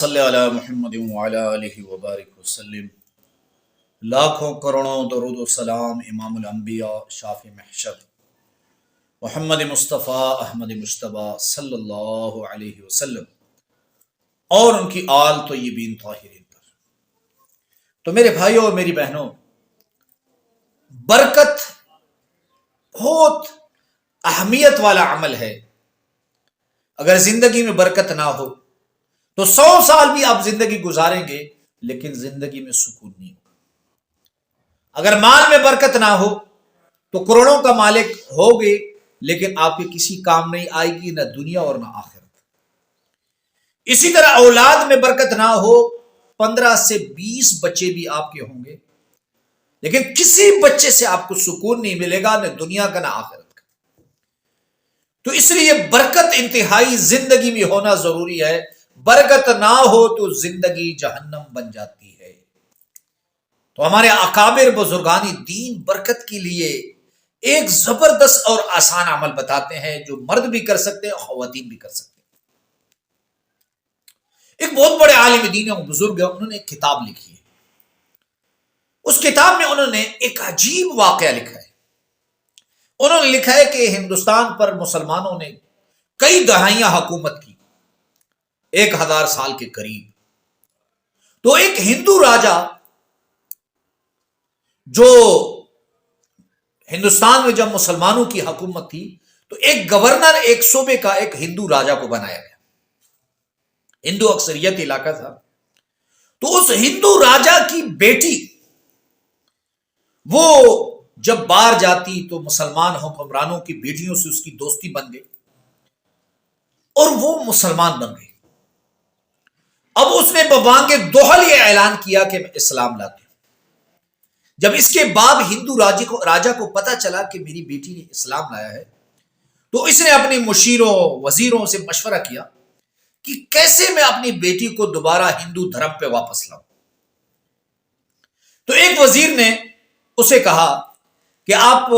صلی علی محمد وعلی آلہ وبارک وسلم۔ لاکھوں کروڑوں درود و سلام امام الانبیاء شافی محشر محمد مصطفیٰ احمد مجتبیٰ صلی اللہ علیہ وسلم اور ان کی آل طیبین طاہرین پر۔ تو میرے بھائیوں اور میری بہنوں، برکت بہت اہمیت والا عمل ہے۔ اگر زندگی میں برکت نہ ہو تو 100 سال بھی آپ زندگی گزاریں گے لیکن زندگی میں سکون نہیں ہوگا۔ اگر مال میں برکت نہ ہو تو کروڑوں کا مالک ہوگے لیکن آپ کے کسی کام نہیں آئے گی، نہ دنیا اور نہ آخرت۔ اسی طرح اولاد میں برکت نہ ہو، 15 سے 20 بچے بھی آپ کے ہوں گے لیکن کسی بچے سے آپ کو سکون نہیں ملے گا، نہ دنیا کا نہ آخرت کا۔ تو اس لیے برکت انتہائی زندگی میں ہونا ضروری ہے۔ برکت نہ ہو تو زندگی جہنم بن جاتی ہے۔ تو ہمارے اکابر بزرگان دین برکت کے لیے ایک زبردست اور آسان عمل بتاتے ہیں جو مرد بھی کر سکتے ہیں، خواتین بھی کر سکتے ہیں۔ ایک بہت بڑے عالم دین ہیں، بزرگ ہیں، انہوں نے ایک کتاب لکھی ہے۔ اس کتاب میں انہوں نے ایک عجیب واقعہ لکھا ہے۔ انہوں نے لکھا ہے کہ ہندوستان پر مسلمانوں نے کئی دہائیاں حکومت کی، 1000 سال کے قریب۔ تو ایک ہندو راجا جو ہندوستان میں جب مسلمانوں کی حکومت تھی تو ایک گورنر ایک صوبے کا ایک ہندو راجا کو بنایا گیا، ہندو اکثریت علاقہ تھا۔ تو اس ہندو راجا کی بیٹی وہ جب باہر جاتی تو مسلمان حکمرانوں کی بیٹیوں سے اس کی دوستی بن گئی اور وہ مسلمان بن گئی۔ اب اس نے ببانگ دوحل یہ اعلان کیا کہ میں اسلام لاتی ہوں۔ جب اس کے بعد ہندو راجا کو پتا چلا کہ میری بیٹی نے اسلام لایا ہے تو اس نے اپنے مشیروں وزیروں سے مشورہ کیا کہ کیسے میں اپنی بیٹی کو دوبارہ ہندو دھرم پہ واپس لاؤں۔ تو ایک وزیر نے اسے کہا کہ آپ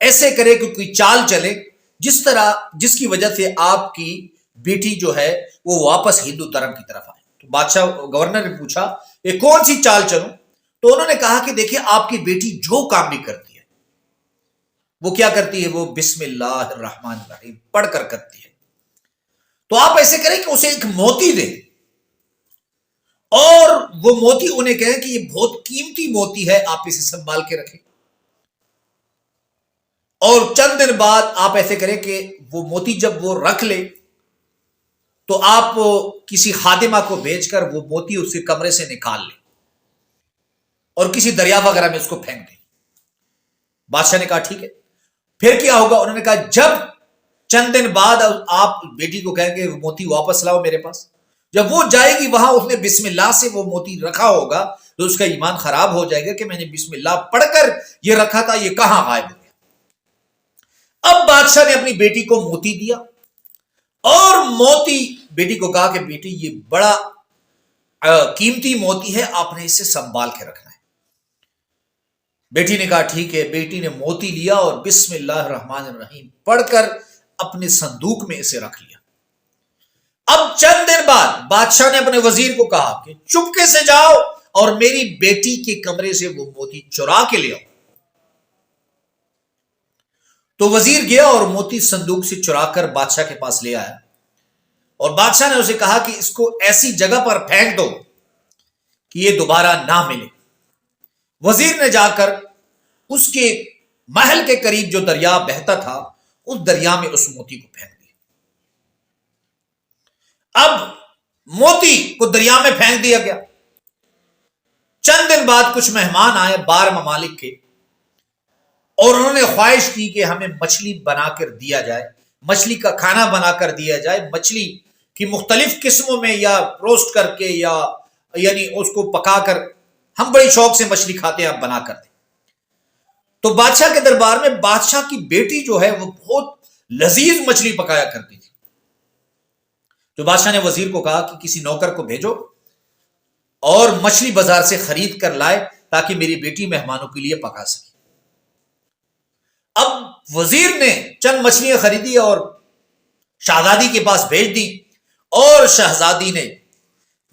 ایسے کریں کہ کوئی چال چلے جس کی وجہ سے آپ کی بیٹی جو ہے وہ واپس ہندو دھرم کی طرف آئے۔ تو بادشاہ گورنر نے پوچھا یہ کون سی چال چلوں؟ تو انہوں نے کہا کہ دیکھیں آپ کی بیٹی جو کام بھی کرتی ہے وہ کیا کرتی ہے، وہ بسم اللہ الرحمن الرحیم پڑھ کر کرتی ہے۔ تو آپ ایسے کریں کہ اسے ایک موتی دیں اور وہ موتی انہیں کہیں کہ یہ بہت قیمتی موتی ہے، آپ اسے سنبھال کے رکھیں۔ اور چند دن بعد آپ ایسے کریں کہ وہ موتی جب وہ رکھ لے تو آپ کسی خادمہ کو بھیج کر وہ موتی اس کے کمرے سے نکال لیں اور کسی دریا وغیرہ میں اس کو پھینک دیں۔ بادشاہ نے کہا ٹھیک ہے۔ پھر کیا ہوگا؟ انہوں نے کہا جب چند دن بعد آپ بیٹی کو کہیں گے وہ موتی واپس لاؤ میرے پاس، جب وہ جائے گی وہاں اس نے بسم اللہ سے وہ موتی رکھا ہوگا تو اس کا ایمان خراب ہو جائے گا کہ میں نے بسم اللہ پڑھ کر یہ رکھا تھا، یہ کہاں غائب ہو گیا۔ اب بادشاہ نے اپنی بیٹی کو موتی دیا اور موتی بیٹی کو کہا کہ بیٹی یہ بڑا قیمتی موتی ہے، آپ نے اسے سنبھال کے رکھنا ہے۔ بیٹی نے کہا ٹھیک ہے۔ بیٹی نے موتی لیا اور بسم اللہ الرحمن الرحیم پڑھ کر اپنے صندوق میں اسے رکھ لیا۔ اب چند دن بعد بادشاہ نے اپنے وزیر کو کہا کہ چپکے سے جاؤ اور میری بیٹی کے کمرے سے وہ موتی چرا کے لے آؤ۔ تو وزیر گیا اور موتی صندوق سے چرا کر بادشاہ کے پاس لے آیا اور بادشاہ نے اسے کہا کہ اس کو ایسی جگہ پر پھینک دو کہ یہ دوبارہ نہ ملے۔ وزیر نے جا کر اس کے محل کے قریب جو دریا بہتا تھا اس دریا میں اس موتی کو پھینک دیا۔ اب موتی کو دریا میں پھینک دیا گیا۔ چند دن بعد کچھ مہمان آئے 12 ممالک کے اور انہوں نے خواہش کی کہ ہمیں مچھلی بنا کر دیا جائے، مچھلی کا کھانا بنا کر دیا جائے، مچھلی کی مختلف قسموں میں یا روسٹ کر کے یا یعنی اس کو پکا کر، ہم بڑی شوق سے مچھلی کھاتے ہیں، آپ بنا کر دیں۔ تو بادشاہ کے دربار میں بادشاہ کی بیٹی جو ہے وہ بہت لذیذ مچھلی پکایا کرتی تھی۔ تو بادشاہ نے وزیر کو کہا کہ کسی نوکر کو بھیجو اور مچھلی بازار سے خرید کر لائے تاکہ میری بیٹی مہمانوں کے لیے پکا سکے۔ اب وزیر نے چند مچھلیاں خریدی اور شہزادی کے پاس بھیج دی اور شہزادی نے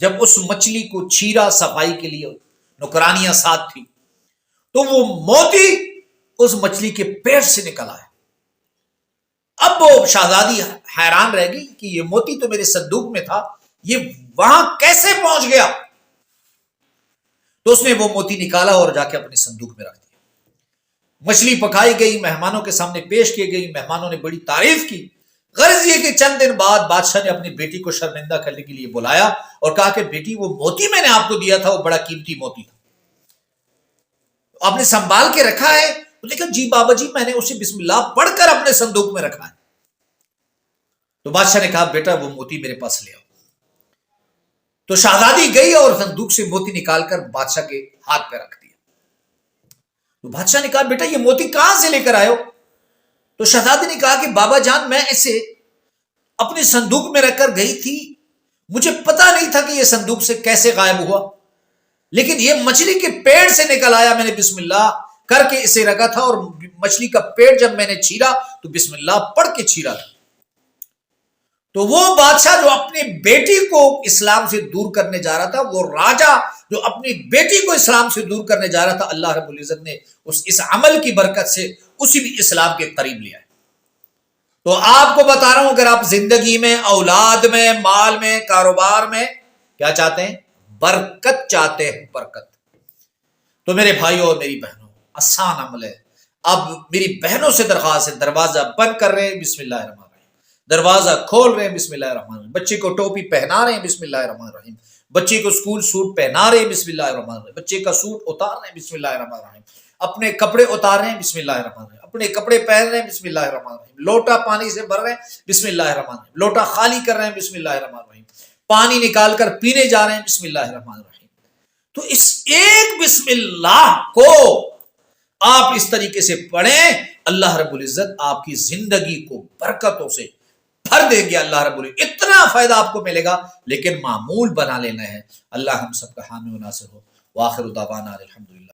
جب اس مچھلی کو چیرا صفائی کے لیے، نوکرانیاں ساتھ تھی، تو وہ موتی اس مچھلی کے پیٹ سے نکل آیا۔ اب وہ شہزادی حیران رہ گئی کہ یہ موتی تو میرے صندوق میں تھا، یہ وہاں کیسے پہنچ گیا؟ تو اس نے وہ موتی نکالا اور جا کے اپنے صندوق میں رکھ دیا۔ مچھلی پکائی گئی، مہمانوں کے سامنے پیش کی گئی، مہمانوں نے بڑی تعریف کی۔ غرض یہ کہ چند دن بعد بادشاہ نے اپنی بیٹی کو شرمندہ کرنے کے لیے بلایا اور کہا کہ بیٹی، وہ موتی میں نے آپ کو دیا تھا، وہ بڑا قیمتی موتی تھا، آپ نے سنبھال کے رکھا ہے؟ اس نے کہا جی بابا جی، میں نے اسے بسم اللہ پڑھ کر اپنے صندوق میں رکھا ہے۔ تو بادشاہ نے کہا بیٹا وہ موتی میرے پاس لے آؤ۔ تو شہزادی گئی اور صندوق سے موتی نکال کر بادشاہ کے ہاتھ پہ رکھ دیا۔ تو بادشاہ نے کہا بیٹا یہ موتی کہاں سے لے کر آئے ہو؟ تو شہزادی نے کہا کہ بابا جان، میں اسے اپنے صندوق میں رکھ کر گئی تھی، مجھے پتا نہیں تھا کہ یہ صندوق سے کیسے غائب ہوا، لیکن یہ مچھلی کے پیٹ سے نکل آیا، میں نے بسم اللہ کر کے اسے رکھا تھا، اور مچھلی کا پیٹ جب میں نے چیرا تو بسم اللہ پڑھ کے چیرا تھا۔ تو وہ بادشاہ جو اپنی بیٹی کو اسلام سے دور کرنے جا رہا تھا، وہ راجہ جو اپنی بیٹی کو اسلام سے دور کرنے جا رہا تھا، اللہ رب العزت نے اس عمل کی برکت سے اسی بھی اسلام کے قریب لیا ہے۔ تو آپ کو بتا رہا ہوں، اگر آپ زندگی میں، اولاد میں، مال میں، کاروبار میں کیا چاہتے ہیں؟ برکت چاہتے ہیں، برکت، تو میرے بھائیوں اور میری بہنوں، آسان عمل ہے۔ اب میری بہنوں سے درخواست ہے، دروازہ بند کر رہے ہیں بسم اللہ الرحمن الرحیم، دروازہ کھول رہے ہیں بسم اللہ الرحمن الرحیم، بچے کو ٹوپی پہنا رہے ہیں بسم اللہ الرحمن الرحیم، بچے کو سکول سوٹ پہنا رہے ہیں بسم اللہ الرحمن الرحیم، بچے کا سوٹ اتار رہے ہیں بسم اللہ الرحمن الرحیم، اپنے کپڑے اتار رہے ہیں بسم اللہ الرحمن الرحیم، اپنے کپڑے پہن رہے ہیں بسم اللہ الرحمن الرحیم، لوٹا پانی سے بھر رہے ہیں بسم اللہ الرحمن الرحیم، لوٹا خالی کر رہے ہیں بسم اللہ الرحمن الرحیم، پانی نکال کر پینے جا رہے ہیں بسم اللہ الرحمن الرحیم۔ تو اس ایک بسم اللہ کو آپ اس طریقے سے پڑھیں، اللہ رب العزت آپ کی زندگی کو برکتوں سے بھر دیں گے۔ اللہ رب العزت اتنا فائدہ آپ کو ملے گا، لیکن معمول بنا لینا ہے۔ اللہ ہم سب کا حامی و ناصر ہو۔ وآخر دعوانا الحمدللہ۔